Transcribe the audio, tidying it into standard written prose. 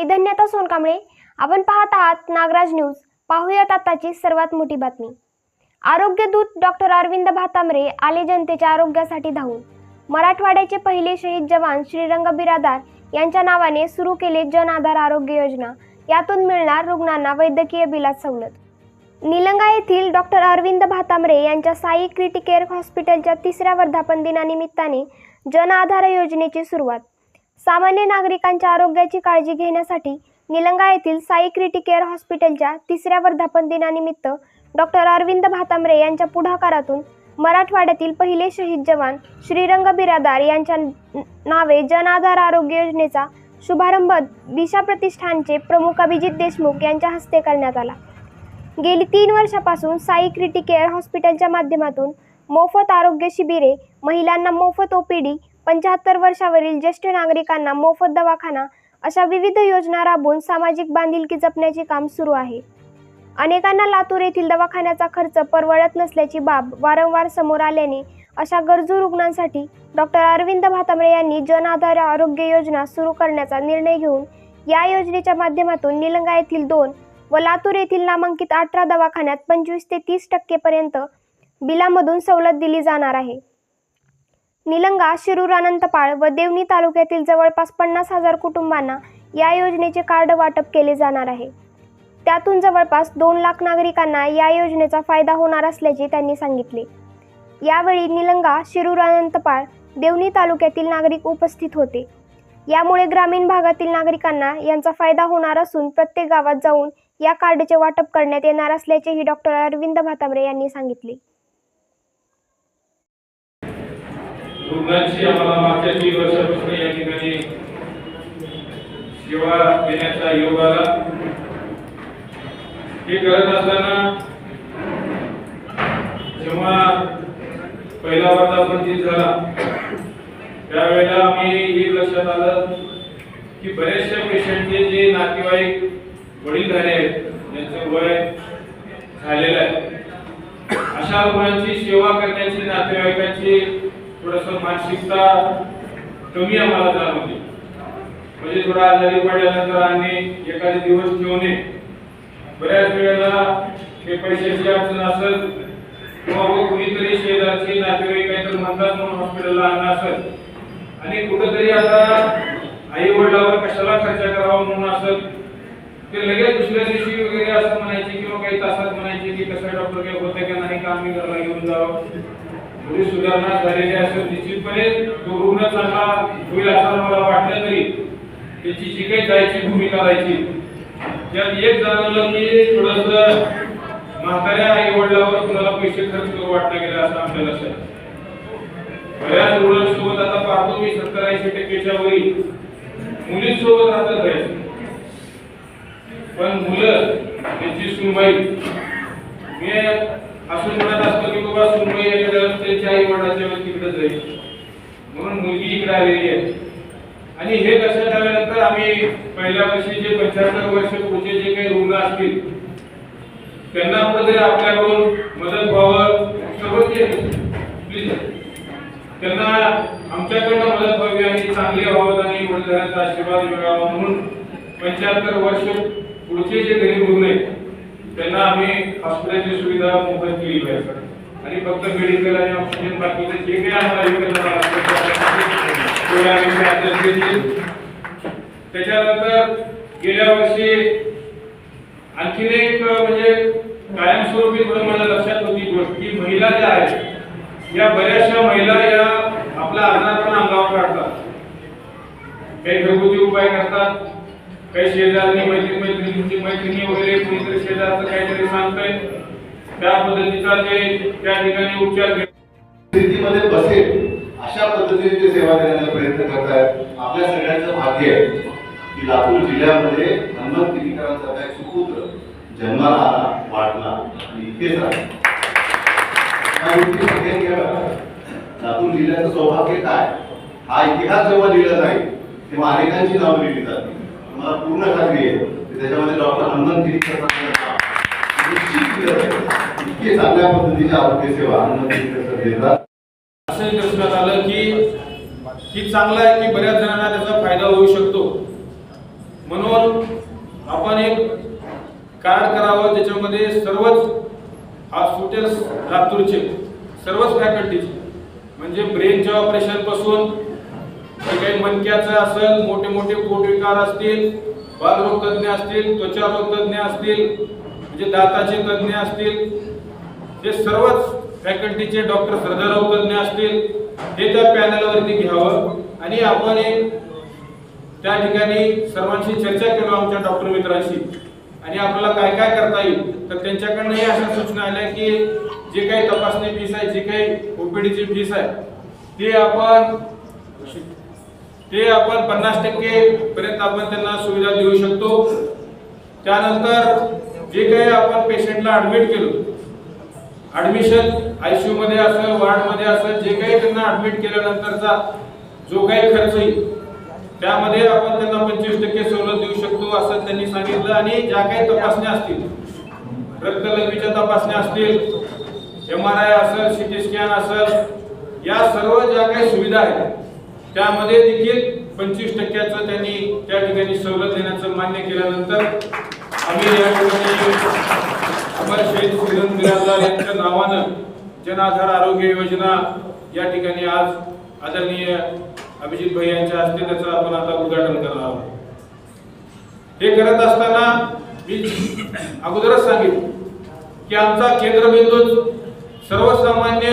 मी धन्यता सोनकांबळे। आपण पाहत आहात नागराज न्यूज। पाहूयात आताची सर्वात मोठी बातमी। आरोग्य दूत डॉक्टर अरविंद भातांब्रे आले जनतेच्या आरोग्यासाठी धावून। मराठवाड्याचे पहिले शहीद जवान श्रीरंग बिरादार यांच्या नावाने सुरू केले जन आधार आरोग्य योजना। यातून मिळणार रुग्णांना वैद्यकीय बिलात सवलत। निलंगा येथील डॉक्टर अरविंद भातांब्रे यांच्या साई क्रिटिकेअर हॉस्पिटलच्या 3ऱ्या वर्धापन दिनानिमित्ताने जन आधार योजनेची सुरुवात। सामान्य नागरिकांच्या आरोग्याची काळजी घेण्यासाठी निलंगा येथील साई क्रिटिकेअर हॉस्पिटलच्या 3ऱ्या वर्धापन दिनानिमित्त डॉक्टर अरविंद भातांब्रे यांच्या पुढाकारातून मराठवाड्यातील पहिले शहीद जवान श्रीरंग बिरादार यांच्या नावे जन आधार आरोग्य योजनेचा शुभारंभ दिशा प्रतिष्ठानचे प्रमुख अभिजित देशमुख यांच्या हस्ते करण्यात आला। गेली 3 वर्षापासून साई क्रिटिकेअर हॉस्पिटलच्या माध्यमातून मोफत आरोग्य शिबिरे, महिलांना मोफत ओपीडी, 75 वर्षावरील ज्येष्ठ नागरिकांना मोफत दवाखाना अशा विविध योजना राबवून सामाजिक बांधिलकी जपण्याचे काम सुरू आहे। अनेकांना लातूर येथील दवाखान्याचा खर्च परवडत नसल्याची बाब वारंवार समोर आल्याने अशा गरजू रुग्णांसाठी डॉक्टर अरविंद भातांब्रे यांनी जन आधार आरोग्य योजना सुरू करण्याचा निर्णय घेऊन या योजनेच्या माध्यमातून निलंगा येथील 2 व लातूर येथील नामांकित 18 दवाखान्यात 25 ते 30% पर्यंत बिलामधून सवलत दिली जाणार आहे। निलंगा, शिरूर, अनंतपाळ व देवणी तालुक्यातील जवळपास 50,000 कुटुंबांना या योजनेचे कार्ड वाटप केले जाणार आहे। त्यातून जवळपास 2 लाख नागरिकांना या योजनेचा फायदा होणार असल्याचे त्यांनी सांगितले। यावेळी निलंगा, शिरूर, अनंतपाळ, देवणी तालुक्यातील नागरिक उपस्थित होते। यामुळे ग्रामीण भागातील नागरिकांना यांचा फायदा होणार असून प्रत्येक गावात जाऊन या कार्डचे वाटप करण्यात येणार असल्याचेही डॉक्टर अरविंद भातांब्रे यांनी सांगितले। रुग्णांची आम्हाला मागच्या 3 वर्षापासून या ठिकाणी सेवा देण्याचा योग आला। हे करत असताना जेव्हा पहिला वर्धापन दिन झाला त्यावेळेला आम्ही हे लक्षात आलं की बरेचशा पेशंटचे जे नातेवाईक वडीलधारे आहेत, ज्यांचं वय झालेलं आहे, अशा रुग्णांची सेवा करण्याची नातेवाईकांची थोडंसं मानसिकता कमी आम्हाला जाणवली। म्हणजे थोडा आजारी पडल्यानंतर आणि एखादे दिवस ठेवणे, बऱ्याच वेळेला हे पैशाची अडचण असेल किंवा कुणीतरी शेजारची नातेवाईक काहीतरी म्हणतात म्हणून हॉस्पिटलला आणणं असेल आणि कुठेतरी आता आई वडिलांवर कशाला खर्च करावा म्हणून असेल ते लगेच दुसऱ्या दिवशी वगैरे असं म्हणायचे किंवा काही तासात म्हणायचे की कसं डॉक्टर काही होतं की नाही का आम्ही घरला घेऊन जावं। थोडी सुधारणा झालेली असेल निश्चितपणे तो रुग्ण चांगला होईल असं मला वाटलं तरी त्याची जी काही जायची भूमिका राहायची त्यात एक जाणवलं की थोडंसं म्हाताऱ्या आई वडिलांवर कुणाला पैसे खर्च करू वाटलं गेलं असं आमच्या लक्षात। बऱ्याच रुग्णांसोबत आता पाहतो मी 70-80% वरील मुलींसोबत राहतात राहायचं, पण मुलं त्यांची सुनबाई मी असं म्हणत असतो की बाबा सुनबाई त्यांच्या आई वडिलांच्या तिकडे जाईल म्हणून मुलगी इकडे आलेली आहे। आणि हे लक्षात आल्यानंतर आम्ही पहिल्या वर्षी जे 75 वर्ष पुढचे जे काही रुग्ण असतील त्यांना कुठेतरी आपल्याकडून मदत व्हावं, प्लीज त्यांना आमच्याकडनं मदत व्हावी आणि चांगली व्हावं आणि वडीलधाऱ्यांचा आशीर्वाद मिळावा म्हणून 75 वर्ष पुढचे जे गरीब रुग्ण आहेत त्यांना आम्ही हॉस्पिटलची सुविधा मोफत केली पाहिजे आणि फक्त मेडिकल आणि ऑक्सिजन बाकीचे जे काही आम्हाला त्याच्यानंतर गेल्या वर्षी आणखी एक म्हणजे कायमस्वरूपी माझ्या लक्षात होती गोष्ट की महिला ज्या आहेत या बऱ्याचशा महिला या आपला आजारपण अंगावर काढतात, काही घरगुती उपाय करतात, काही शेजारनी मैत्रिणी वगैरे कोणीतरी शेजारचं काहीतरी सांगतंय त्या पद्धतीचा ते त्या ठिकाणी उपचार स्थितीमध्ये बसेल अशा पद्धतीने सेवा देण्याचा प्रयत्न करतायत। आपल्या सगळ्यांचं भाग्य आहे की लातूर जिल्ह्यामध्ये हनुमंत किनीकरांचा एक सुपुत्र जन्माला आला, वाढला आणि इथेच आहे। लातूर जिल्ह्याचं सौभाग्य काय, हा इतिहास जेव्हा लिहिला जाईल तेव्हा अनेकांची नावं लिहिली जातील। मला पूर्ण खात्री आहे की त्याच्यामध्ये डॉक्टर हनुमंत किनीकर इतकी चांगल्या पद्धतीची आरोग्य सेवा हनुमंत किनीकर देतात। असं दिसून आलं की चांगलं आहे की बऱ्याच जणांना त्याचा फायदा होऊ शकतो, म्हणून कार्ड करावं, त्याच्यामध्ये सर्वच हॉस्पिटल्स लातूरचे सर्वच फॅकल्टीचे म्हणजे ब्रेनच्या ऑपरेशन पासून जे काही मणक्याचं असेल, मोठे मोठे पोटविकार असतील, बालरोग तज्ञ असतील, त्वचा रोग तज्ञ असतील, म्हणजे दाताचे तज्ञ असतील, हे सर्वच फॅकल्टीचे डॉक्टर हृदयरोग तज्ञ असतील, हे त्या पॅनलवरती घ्यावं आणि आपण त्या ठिकाणी सर्वांशी चर्चा केलो आमच्या डॉक्टर मित्रांशी आणि आपल्याला काय काय करता येईल. तर त्यांच्याकडनंही अशा सूचना आल्या की जे काही तपासणी फीस आहे, जे काही ओपीडीची फीस आहे ते आपण 50% पर्यंत आपण त्यांना सुविधा देऊ शकतो. त्यानंतर जे काही आपण पेशंटला ऍडमिट केलो, ऍडमिशन आयसीयू मध्ये असेल, वार्ड मध्ये असेल, जे काही त्यांना ऍडमिट केल्यानंतरचा जो काही खर्च येईल त्यामध्ये आपण त्यांना 25% सवलत देऊ शकतो असं त्यांनी सांगितलं. आणि ज्या काही तपासण्या असतील, रक्तलघवीच्या तपासण्या असतील, MRI असेल, सिटी स्कॅन असेल, या सर्व ज्या काही सुविधा आहेत त्यामध्ये देखील 25% त्यांनी त्या ठिकाणी सवलत देण्याचं मान्य केल्यानंतर आम्ही या ठिकाणी अमर शहीद किरण बिराजदार यांच्या नावानं जन आधार आरोग्य योजना या ठिकाणी आज आदरणीय अभिजित भाई यांच्या हस्ते त्याचं आपण आता उद्घाटन करणार आहोत. हे करत असताना मी अगोदरच सांगितलं की आमचा केंद्रबिंदू सर्वसामान्य